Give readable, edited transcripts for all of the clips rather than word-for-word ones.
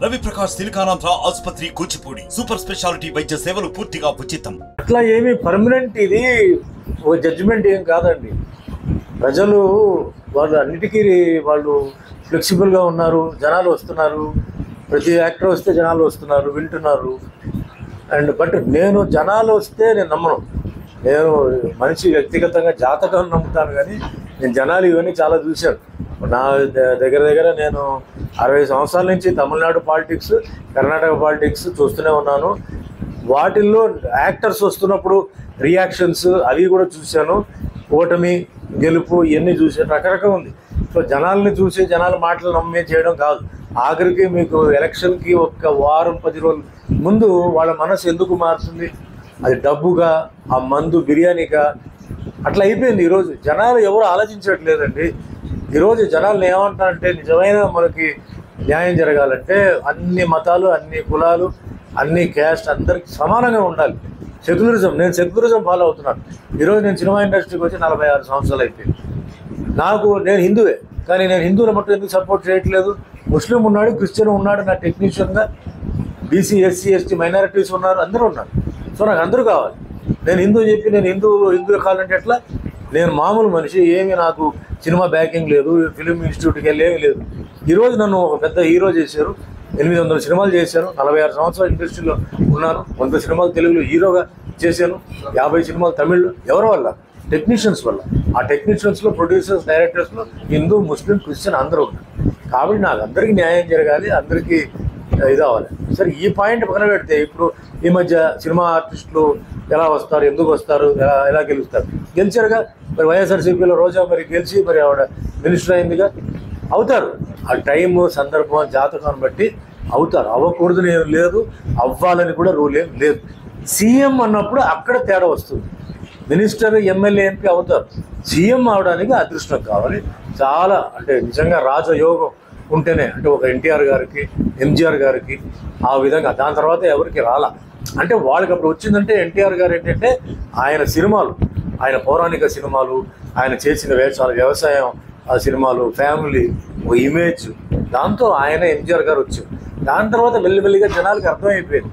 రవి ప్రకాష్ సిలికానాంధ్ర ఆసుపత్రి Kuchipudi super speciality వైద్య సేవలు పూర్తిగా ఉచితం. అట్లా ఏమి పర్మనెంట్ ఇది ఓ జడ్జిమెంట్ ఏం కాదండి. ప్రజలు వాళ్ళు అన్నిటికీ వాళ్ళు ఫ్లెక్సిబుల్గా ఉన్నారు, జనాలు వస్తున్నారు, ప్రతి యాక్టర్ వస్తే జనాలు వస్తున్నారు, వింటున్నారు. బట్ నేను జనాలు వస్తే నేను నమ్మను. నేను మనిషి వ్యక్తిగతంగా జాతకం నమ్ముతాను, కానీ నేను జనాలు ఇవన్నీ చాలా చూశాను. నా దగ్గర నేను 60 సంవత్సరాల నుంచి తమిళనాడు పాలిటిక్స్, కర్ణాటక పాలిటిక్స్ చూస్తూనే ఉన్నాను. వాటిల్లో యాక్టర్స్ వస్తున్నప్పుడు రియాక్షన్స్ అవి కూడా చూశాను. ఓటమి గెలుపు ఇవన్నీ చూసాను. రకరకాల ఉంది. సో జనాల్ని చూసి జనాల మాటలు నమ్మే చేయడం కాదు. ఆఖరికి మీకు ఎలక్షన్కి ఒక వారం 10 రోజుల ముందు వాళ్ళ మనసు ఎందుకు మారుతుంది? అది డబ్బుగా, ఆ మందు బిర్యానీగా అట్లా అయిపోయింది. ఈరోజు జనాలు ఎవరు ఆలోచించట్లేదండి. ఈరోజు జనాలను ఏమంటారంటే, నిజమైన మనకి న్యాయం జరగాలంటే అన్ని మతాలు, అన్ని కులాలు, అన్ని క్యాస్ట్ అందరికి సమానంగా ఉండాలి. నేను సెక్యులరిజం ఫాలో అవుతున్నాను. ఈరోజు నేను సినిమా ఇండస్ట్రీకి వచ్చి 46 సంవత్సరాలు అయిపోయింది. నేను హిందువే, కానీ నేను హిందువుల మట్టు ఎందుకు సపోర్ట్ చేయట్లేదు? ముస్లిం ఉన్నాడు, క్రిస్టియన్ ఉన్నాడు, నా టెక్నీషియన్గా బీసీ, ఎస్సీ, ఎస్టీ మైనారిటీస్ ఉన్నారు, అందరూ ఉన్నారు. సో నాకు అందరూ కావాలి. నేను హిందూ చెప్పి నేను హిందూ కావాలంటే ఎట్లా? నేను మామూలు మనిషి, ఏమీ నాకు సినిమా బ్యాకింగ్ లేదు, ఫిలిం ఇన్స్టిట్యూట్కి వెళ్ళి ఏమీ లేదు. ఈరోజు నన్ను ఒక పెద్ద హీరో చేశారు. 800 సినిమాలు చేశాను. 46 సంవత్సరాలు ఇండస్ట్రీలో ఉన్నాను. 100 సినిమాలు తెలుగులో హీరోగా చేశాను. 50 సినిమాలు తమిళ్లో. ఎవరి వల్ల? టెక్నీషియన్స్ వల్ల. ఆ టెక్నీషియన్స్లో, ప్రొడ్యూసర్స్, డైరెక్టర్స్లో హిందూ, ముస్లిం, క్రిస్టియన్ అందరూ ఉన్నారు. కాబట్టి నాకు అందరికీ న్యాయం జరగాలి, అందరికీ ఇది అవ్వాలి. సరే, ఈ పాయింట్ పక్కన పెడితే ఇప్పుడు ఈ మధ్య సినిమా ఆర్టిస్టులు ఎలా వస్తారు, ఎందుకు వస్తారు, ఎలా గెలుస్తారు? గెలిచారుగా. మరి వైఎస్ఆర్సీపీలో రోజా మరి గెలిచి మరి ఆవిడ మినిస్టర్ అయిందిగా. అవుతారు. ఆ టైము, సందర్భం, జాతకాన్ని బట్టి అవుతారు. అవ్వకూడదు ఏం లేదు, అవ్వాలని కూడా రూల్ ఏం లేదు. సీఎం అన్నప్పుడు అక్కడ తేడా వస్తుంది. మినిస్టర్, ఎమ్మెల్యే, ఎంపీ అవుతారు. సీఎం అవడానికి అదృష్టం కావాలి. చాలా అంటే నిజంగా రాజయోగం ఉంటేనే, అంటే ఒక ఎన్టీఆర్ గారికి, ఎంజీఆర్ గారికి ఆ విధంగా. దాని తర్వాత ఎవరికి రాలా. అంటే వాళ్ళకి అప్పుడు వచ్చిందంటే ఎన్టీఆర్ గారు ఏంటంటే ఆయన సినిమాలు, ఆయన పౌరాణిక సినిమాలు, ఆయన చేసిన వేషాలు, వ్యవసాయం ఆ సినిమాలు, ఫ్యామిలీ, ఓ ఇమేజ్, దాంతో ఆయన ఎంజీఆర్ గారు వచ్చారు. దాని తర్వాత మెల్లిమెల్లిగా జనాలకి అర్థమైపోయింది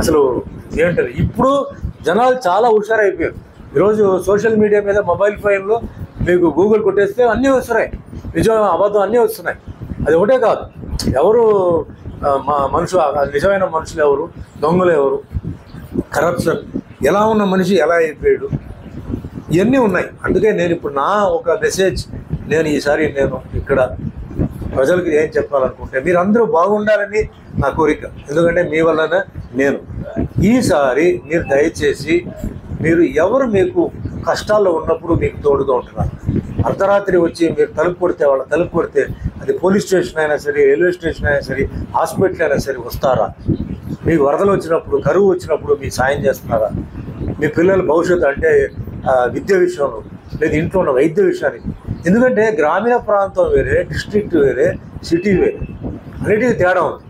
అసలు ఏంటది. ఇప్పుడు జనాలు చాలా హుషారైపోయారు. ఈరోజు సోషల్ మీడియా మీద, మొబైల్ ఫోన్లో మీకు గూగుల్ కొట్టేస్తే అన్నీ వస్తున్నాయి. నిజం, అబద్ధం అన్నీ వస్తున్నాయి. అది ఒకటే కాదు, ఎవరు నిజమైన మనుషులు ఎవరు, దొంగలు ఎవరు, కరప్షన్ ఎలా ఉన్న మనిషి ఎలా అయిపోయాడు, ఇవన్నీ ఉన్నాయి. అందుకే నేను ఇప్పుడు నా ఒక మెసేజ్, నేను ఈసారి నేను ఇక్కడ ప్రజలకు ఏం చెప్పాలనుకుంటే, మీరు అందరూ బాగుండాలని నా కోరిక. ఎందుకంటే మీ వల్లనే నేను ఈసారి మీరు దయచేసి ఎవరు మీకు కష్టాల్లో ఉన్నప్పుడు మీకు తోడుగా ఉంటున్నారు. అర్ధరాత్రి వచ్చి మీరు తలుపు కొడితే అది పోలీస్ స్టేషన్ అయినా సరే, రైల్వే స్టేషన్ అయినా సరే, హాస్పిటల్ అయినా సరే వస్తారా? మీకు వరదలు వచ్చినప్పుడు, కరువు వచ్చినప్పుడు మీకు సాయం చేస్తున్నారా? మీ పిల్లల భవిష్యత్తు అంటే విద్య విషయంలో, లేదా ఇంట్లో ఉన్న వైద్య విషయానికి. ఎందుకంటే గ్రామీణ ప్రాంతం వేరే, డిస్ట్రిక్ట్ వేరే, సిటీ వేరే, అన్నిటికీ తేడా ఉంది.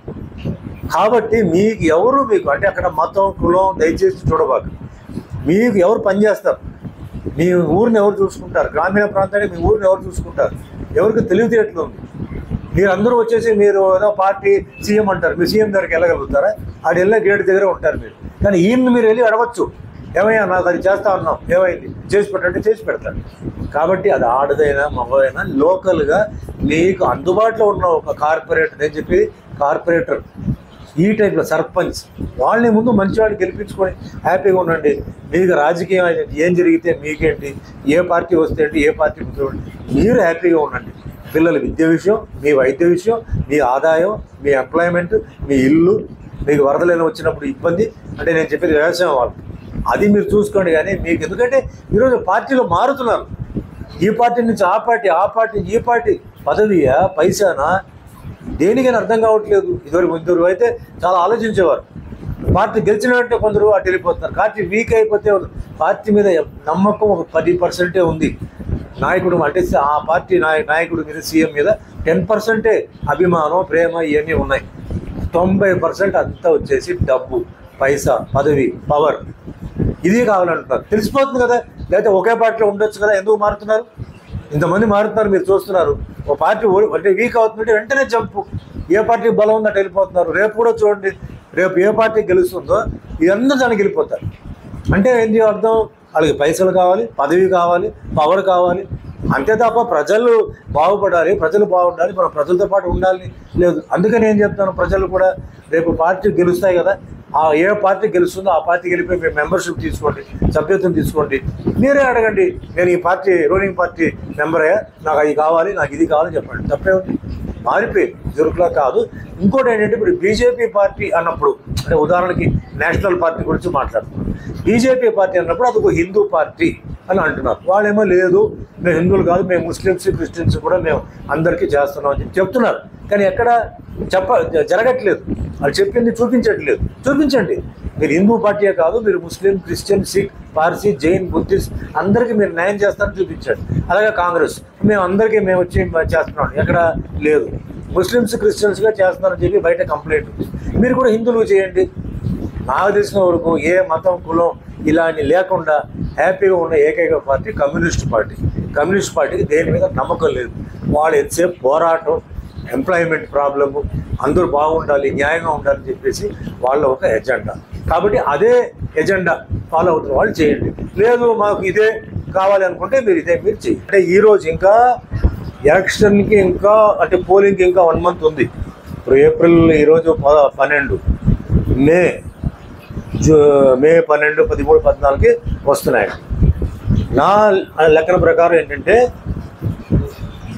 కాబట్టి మీకు అంటే అక్కడ మతం, కులం దయచేసి చూడబాక. మీకు ఎవరు పనిచేస్తారు, మీ ఊరిని ఎవరు చూసుకుంటారు, గ్రామీణ ప్రాంతానికి మీ ఊరిని ఎవరు చూసుకుంటారు, ఎవరికి తెలివితేటలు ఉంది. మీరు అందరూ వచ్చేసి మీరు ఏదో పార్టీ సీఎం అంటారు, మీరు సీఎం దగ్గరికి వెళ్ళగలుగుతారా? ఆడు వెళ్ళే గేట్ దగ్గరే ఉంటారు మీరు. కానీ ఈయన్ని మీరు వెళ్ళి అడగచ్చు, ఏమయ్యా నాకు అది చేస్తా ఉన్నాం, ఏమైంది, చేసి పెట్టంటే చేసి పెడతారు. కాబట్టి అది ఆడదైనా మగదైనా లోకల్గా మీకు అందుబాటులో ఉన్న ఒక కార్పొరేటర్, నేను చెప్పి కార్పొరేటర్, ఈ టైప్లో సర్పంచ్, వాళ్ళని ముందు మంచివాడిని గెలిపించుకొని హ్యాపీగా ఉండండి. మీకు రాజకీయం ఏం జరిగితే మీకేంటి, ఏ పార్టీ వస్తే ఏంటి, ఏ పార్టీ మీరు హ్యాపీగా ఉండండి. పిల్లల విద్య విషయం, మీ వైద్య విషయం, మీ ఆదాయం, మీ ఎంప్లాయ్మెంట్, మీ ఇల్లు, మీకు వరదలైనా వచ్చినప్పుడు ఇబ్బంది, అంటే నేను చెప్పేది వ్యవసాయం వాళ్ళు, అది మీరు చూసుకోండి. కానీ మీకు ఎందుకంటే ఈరోజు పార్టీలో మారుతున్నారు. ఈ పార్టీ నుంచి ఆ పార్టీ ఈ పార్టీ, పదవియా, పైసానా, దేనికైనా అర్థం కావట్లేదు. ఇద్దరు అయితే చాలా ఆలోచించేవారు. పార్టీ గెలిచిన వెంటనే కొందరు అటు వెళ్ళిపోతున్నారు. పార్టీ వీక్ అయిపోతే పార్టీ మీద నమ్మకం ఒక 10% ఉంది. నాయకుడు అంటే ఆ పార్టీ నాయకుడి మీద, సీఎం మీద 10% అభిమానం, ప్రేమ ఇవన్నీ ఉన్నాయి. 90% అంతా వచ్చేసి డబ్బు, పైసా, పదవి, పవర్, ఇది కావాలంటున్నారు. తెలిసిపోతుంది కదా. లేకపోతే ఒకే పార్టీలో ఉండొచ్చు కదా, ఎందుకు మారుతున్నారు? ఇంతమంది మారుతున్నారు, మీరు చూస్తున్నారు. ఒక పార్టీ అంటే వీక్ అవుతుందంటే వెంటనే జంపు. ఏ పార్టీకి బలం ఉందంటే వెళ్ళిపోతున్నారు. రేపు కూడా చూడండి, రేపు ఏ పార్టీ గెలుస్తుందో ఇవన్నీ దానికి వెళ్ళిపోతారు. అంటే ఏంటి అర్థం? వాళ్ళకి పైసలు కావాలి, పదవి కావాలి, పవర్ కావాలి, అంతే తప్ప ప్రజలు బాగుపడాలి, ప్రజలు బాగుండాలి, మనం ప్రజలతో పాటు ఉండాలి లేదు. అందుకని ఏం చెప్తాను, ప్రజలు కూడా రేపు పార్టీ గెలుస్తాయి కదా, ఆ ఏ పార్టీ గెలుస్తుందో ఆ పార్టీకి వెళ్ళిపోయి మీరు మెంబర్షిప్ తీసుకోండి, సభ్యత్వం తీసుకోండి. మీరే అడగండి, నేను ఈ పార్టీ రూలింగ్ పార్టీ మెంబర్ అయ్యా, నాకు అది కావాలి, నాకు ఇది కావాలని చెప్పండి. తప్పే ఉంది, మారిపోయింది, జరుగులా కాదు. ఇంకోటి ఏంటంటే ఇప్పుడు బీజేపీ పార్టీ అన్నప్పుడు, అంటే ఉదాహరణకి నేషనల్ పార్టీ గురించి మాట్లాడుతున్నాం. బీజేపీ పార్టీ అన్నప్పుడు అది ఒక హిందూ పార్టీ అని అంటున్నారు. వాళ్ళేమో లేదు, మేము హిందువులు కాదు, మేము ముస్లిమ్స్ క్రిస్టియన్స్ కూడా మేము అందరికీ చేస్తున్నాం అని చెప్తున్నారు. కానీ ఎక్కడ జరగట్లేదు, వాళ్ళు చెప్పింది చూపించట్లేదు. చూపించండి, మీరు హిందూ పార్టీయే కాదు, మీరు Muslim, Christian, Sikh, Parsi, Jain, Buddhist అందరికీ మీరు న్యాయం చేస్తారని చూపించండి. అలాగే కాంగ్రెస్ మేము అందరికీ మేము వచ్చి చేస్తున్నాం, ఎక్కడ లేదు. ముస్లిమ్స్ క్రిస్టియన్స్గా చేస్తున్నారని చెప్పి బయట కంప్లైంట్ ఉంది. మీరు కూడా హిందువులు చేయండి. నాకు తెలిసిన వరకు ఏ మతం, కులం ఇలాంటి లేకుండా హ్యాపీగా ఉన్న ఏకైక పార్టీ కమ్యూనిస్ట్ పార్టీ. కమ్యూనిస్ట్ పార్టీకి దేని మీద నమ్మకం లేదు. వాళ్ళు ఎంతసేపు పోరాటం, ఎంప్లాయ్మెంట్ ప్రాబ్లము, అందరూ బాగుండాలి, న్యాయంగా ఉండాలని చెప్పేసి వాళ్ళ ఒక ఎజెండా. కాబట్టి అదే ఎజెండా ఫాలో అవుతున్న వాళ్ళు చేయండి. లేదు మాకు ఇదే కావాలి అనుకుంటే మీరు ఇదే మీరు చేయండి. అంటే ఈరోజు ఇంకా ఎలక్షన్కి ఇంకా అంటే పోలింగ్కి ఇంకా 1 month ఉంది. ఇప్పుడు ఏప్రిల్ ఈరోజు 12, మే 12, 13, 14కి వస్తున్నాయి. నా లెక్కల ప్రకారం ఏంటంటే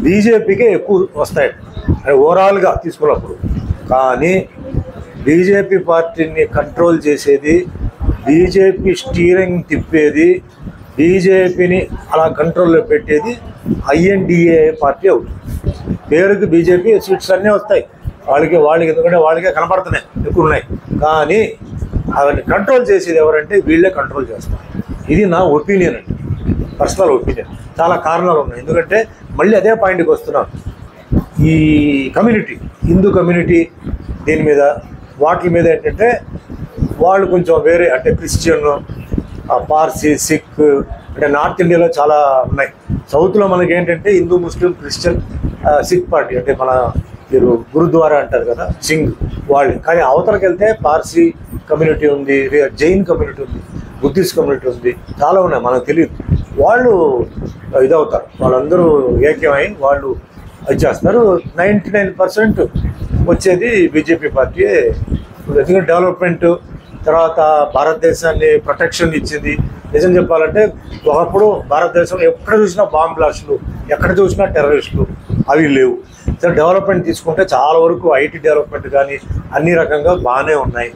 బీజేపీకే ఎక్కువ వస్తాయి అని ఓవరాల్గా తీసుకున్నప్పుడు. కానీ బీజేపీ పార్టీని కంట్రోల్ చేసేది, బీజేపీ స్టీరింగ్ తిప్పేది, బీజేపీని అలా కంట్రోల్లో పెట్టేది ఐఎన్డిఏ పార్టీ అవుతుంది. పేరుకి బీజేపీ సీట్స్ అన్నీ వస్తాయి వాళ్ళకి ఎందుకంటే వాళ్ళకే కనపడుతున్నాయి, ఎక్కువ ఉన్నాయి. కానీ అవన్నీ కంట్రోల్ చేసేది ఎవరంటే వీళ్ళే కంట్రోల్ చేస్తారు. ఇది నా ఒపీనియన్ అండి, పర్సనల్ ఒపీనియన్. చాలా కారణాలు ఉన్నాయి. ఎందుకంటే మళ్ళీ అదే పాయింట్కి వస్తున్నాను. ఈ కమ్యూనిటీ, హిందూ కమ్యూనిటీ దీని మీద వాటి మీద ఏంటంటే వాళ్ళు కొంచెం వేరే, అంటే క్రిస్టియన్, పార్సీ, సిక్, అంటే నార్త్ ఇండియాలో చాలా ఉన్నాయి. సౌత్లో మనకి ఏంటంటే హిందూ, ముస్లిం, క్రిస్టియన్, సిక్ పార్టీ, అంటే మన మీరు గురుద్వారా అంటారు కదా, సింగ్ వాళ్ళు. కానీ అవతలకి వెళ్తే పార్సీ కమ్యూనిటీ ఉంది, జైన్ కమ్యూనిటీ ఉంది, బుద్ధిస్ట్ కమ్యూనిటీ ఉంది, చాలా ఉన్నాయి, మనకు తెలియదు. వాళ్ళు ఇదవుతారు, వాళ్ళందరూ ఏకమై వాళ్ళు అది చేస్తున్నారు. 99% వచ్చేది బీజేపీ పార్టీ. ఎందుకంటే డెవలప్మెంట్, తర్వాత భారతదేశాన్ని ప్రొటెక్షన్ ఇచ్చింది. నిజం చెప్పాలంటే ఒకప్పుడు భారతదేశంలో ఎక్కడ చూసినా బాంబ్ బ్లాస్టులు, ఎక్కడ చూసినా టెర్రరిస్టులు, అవి లేవు. సో డెవలప్మెంట్ తీసుకుంటే చాలా వరకు ఐటీ డెవలప్మెంట్ కానీ అన్ని రకంగా బాగానే ఉన్నాయి.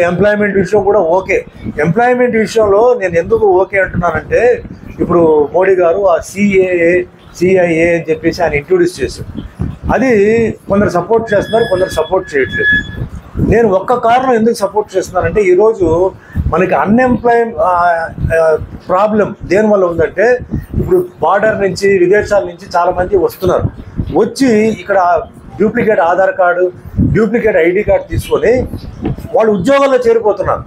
ఎంప్లాయ్మెంట్ విషయం కూడా ఓకే. ఎంప్లాయ్మెంట్ విషయంలో నేను ఎందుకు ఓకే అంటున్నానంటే, ఇప్పుడు మోడీ గారు ఆ సిఐఏ అని చెప్పేసి ఆయన ఇంట్రొడ్యూస్ చేశారు. అది కొందరు సపోర్ట్ చేస్తున్నారు, కొందరు సపోర్ట్ చేయట్లేదు. నేను ఒక్క కారణం ఎందుకు సపోర్ట్ చేస్తున్నానంటే, ఈరోజు మనకి ప్రాబ్లం దేనివల్ల ఉందంటే, ఇప్పుడు బార్డర్ నుంచి, విదేశాల నుంచి చాలామంది వస్తున్నారు. వచ్చి ఇక్కడ duplicate Aadhaar card, duplicate ID card తీసుకొని వాళ్ళు ఉద్యోగాల్లో చేరిపోతున్నారు.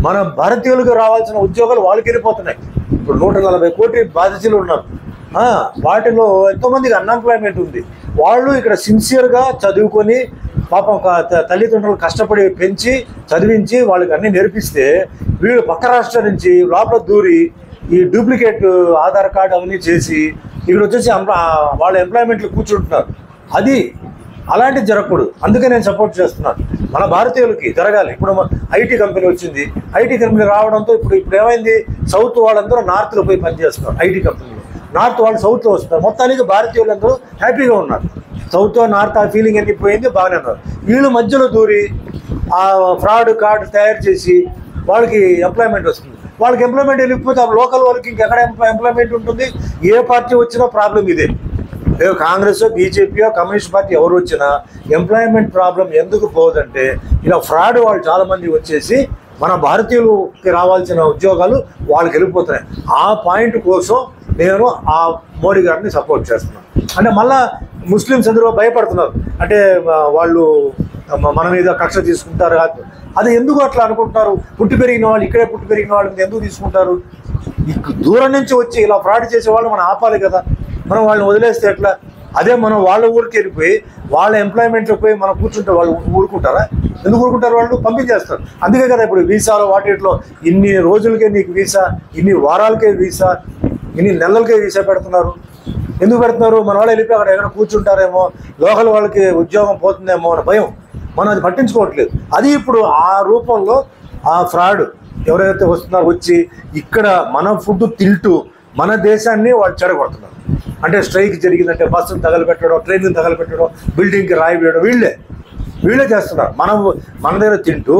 మన భారతీయులకు రావాల్సిన ఉద్యోగాలు వాళ్ళకి వెళ్ళిపోతున్నాయి. ఇప్పుడు 140 కోటి బాధితులు ఉన్నారు. వాటిలో ఎంతోమందికి అన్ఎంప్లాయ్మెంట్ ఉంది. వాళ్ళు ఇక్కడ సిన్సియర్గా చదువుకొని పాపం తల్లిదండ్రులు కష్టపడి పెంచి చదివించి వాళ్ళకి అన్నీ నేర్పిస్తే, వీళ్ళు పక్క రాష్ట్రం నుంచి లోపల దూరి ఈ డూప్లికేట్ ఆధార్ కార్డు అవన్నీ చేసి ఇక్కడ వచ్చేసి వాళ్ళ ఎంప్లాయ్మెంట్లు కూర్చుంటున్నారు. అది అలాంటిది జరగకూడదు. అందుకే నేను సపోర్ట్ చేస్తున్నాను. మన భారతీయులకి జరగాలి. ఇప్పుడు ఐటీ కంపెనీ వచ్చింది, ఐటీ కంపెనీ రావడంతో ఇప్పుడు ఏమైంది, సౌత్ వాళ్ళందరూ నార్త్లో పోయి పనిచేస్తున్నారు. ఐటీ కంపెనీలో నార్త్ వాళ్ళు సౌత్లో వస్తున్నారు. మొత్తానికి భారతీయులందరూ హ్యాపీగా ఉన్నారు. సౌత్ నార్త్ ఆ ఫీలింగ్ అన్ని పోయింది, బాగానే ఉన్నారు. వీళ్ళు మధ్యలో దూరి ఆ ఫ్రాడ్ కార్డు తయారు చేసి వాళ్ళకి ఎంప్లాయ్మెంట్ వస్తుంది. వాళ్ళకి ఎంప్లాయ్మెంట్ వెళ్ళిపోతే ఆ లోకల్ వాళ్ళకి ఇంకెక్కడ ఎంప్లాయ్మెంట్ ఉంటుంది? ఏ పార్టీ వచ్చినా ప్రాబ్లం ఇదే. కాంగ్రెస్, బీజేపీయో, కమ్యూనిస్ట్ పార్టీ ఎవరు వచ్చినా ఎంప్లాయ్మెంట్ ప్రాబ్లం ఎందుకు పోదంటే, ఇలా ఫ్రాడ్ వాళ్ళు చాలామంది వచ్చేసి మన భారతీయులకి రావాల్సిన ఉద్యోగాలు వాళ్ళకి వెళ్ళిపోతున్నాయి. ఆ పాయింట్ కోసం నేను ఆ మోడీ గారిని సపోర్ట్ చేస్తున్నాను. అంటే మళ్ళా ముస్లిమ్స్ అందరూ భయపడుతున్నారు, అంటే వాళ్ళు మన మీద కక్ష తీసుకుంటారు. అది ఎందుకు అట్లా అనుకుంటున్నారు? పుట్టి పెరిగిన వాళ్ళు, ఇక్కడే పుట్టి పెరిగిన వాళ్ళు ఎందుకు తీసుకుంటారు? దూరం నుంచి వచ్చి ఇలా ఫ్రాడ్ చేసే వాళ్ళు మనం ఆపాలి కదా. మనం వాళ్ళని వదిలేస్తే ఎట్లా? అదే మనం వాళ్ళ ఊరికి వెళ్ళిపోయి వాళ్ళ ఎంప్లాయ్మెంట్లో పోయి మనం కూర్చుంటే వాళ్ళు ఊరుకుంటారా? ఎందుకు ఊరుకుంటారు? వాళ్ళు పంపించేస్తారు. అందుకే కదా ఇప్పుడు వీసాలో వాటిలో ఇన్ని రోజులకే నీకు వీసా, ఇన్ని వారాలకే వీసా, ఇన్ని నెలలకే వీసా పెడుతున్నారు. ఎందుకు పెడుతున్నారు? మన వాళ్ళు వెళ్ళిపోయి అక్కడ ఎక్కడ కూర్చుంటారేమో, లోకల్ వాళ్ళకి ఉద్యోగం పోతుందేమో అని భయం. మనం అది పట్టించుకోవట్లేదు. అది ఇప్పుడు ఆ రూపంలో ఆ ఫ్రాడ్ ఎవరైతే వస్తున్నారో వచ్చి ఇక్కడ మన ఫుడ్ తింటూ మన దేశాన్ని వాళ్ళు చెడగొడుతున్నారు. అంటే స్ట్రైక్ జరిగిందంటే బస్సును తగలబెట్టడం, ట్రైన్ను తగలబెట్టడం, బిల్డింగ్కి రాయి వేయడం వీళ్ళే చేస్తున్నారు. మన దగ్గర తింటూ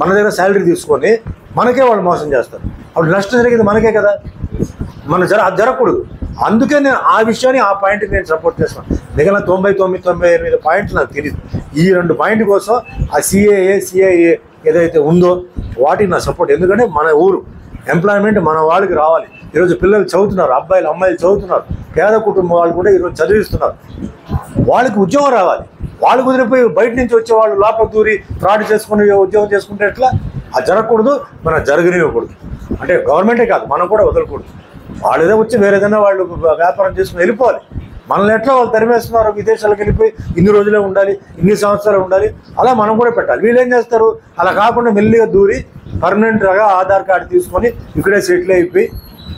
మన దగ్గర శాలరీ తీసుకొని మనకే వాళ్ళు మోసం చేస్తారు. అప్పుడు నష్టం జరిగింది మనకే కదా. అది జరగకూడదు. అందుకే నేను ఆ విషయాన్ని ఆ పాయింట్కి నేను సపోర్ట్ చేస్తాను. మిగిలిన 99 పాయింట్లు నాకు తెలియదు. ఈ 2 పాయింట్ కోసం ఆ సిఏఏ ఏదైతే ఉందో వాటికి నా సపోర్ట్. ఎందుకంటే మన ఊరు ఎంప్లాయ్మెంట్ మన వాళ్ళకి రావాలి. ఈరోజు పిల్లలు చదువుతున్నారు, అబ్బాయిలు అమ్మాయిలు చదువుతున్నారు, పేద కుటుంబం వాళ్ళు కూడా ఈరోజు చదివిస్తున్నారు. వాళ్ళకి ఉద్యోగం రావాలి. వాళ్ళు కుదిరిపోయి బయట నుంచి వచ్చే వాళ్ళు లోపల దూరి ఫ్రాడ్ చేసుకుని ఉద్యోగం చేసుకుంటే ఎట్లా? అది జరగకూడదు, మనం జరగనివ్వకూడదు. అంటే గవర్నమెంటే కాదు, మనం కూడా వదలకూడదు. వాళ్ళు ఏదో వచ్చి వేరే ఏదైనా వాళ్ళు వ్యాపారం చేసుకుని వెళ్ళిపోవాలి. మనల్ని ఎట్లా వాళ్ళు తరిమేస్తున్నారు, విదేశాలకు వెళ్ళిపోయి ఇన్ని రోజులే ఉండాలి, ఇన్ని సంవత్సరాలు ఉండాలి, అలా మనం కూడా పెట్టాలి. వీళ్ళు ఏం చేస్తారు? అలా కాకుండా మెల్లిగా దూరి పర్మనెంట్గా ఆధార్ కార్డు తీసుకొని ఇక్కడే సెటిల్ అయిపోయి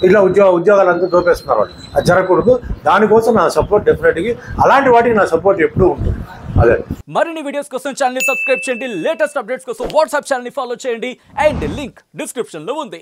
ఇట్లా ఉద్యోగాలంతా దోపేస్తున్నారు వాళ్ళు. అది జరగకూడదు. దానికోసం నా సపోర్ట్ డెఫినెట్గా, అలాంటి వాటికి నా సపోర్ట్ ఎప్పుడూ ఉంటుంది. అదే మరిన్ని వీడియోస్ కోసం ఛానల్ ని సబ్స్క్రైబ్ చేయండి. లేటెస్ట్ అప్డేట్స్ కోసం వాట్సాప్ ఛానల్ ని ఫాలో చేయండి. అండ్ లింక్ డిస్క్రిప్షన్ లో ఉంది.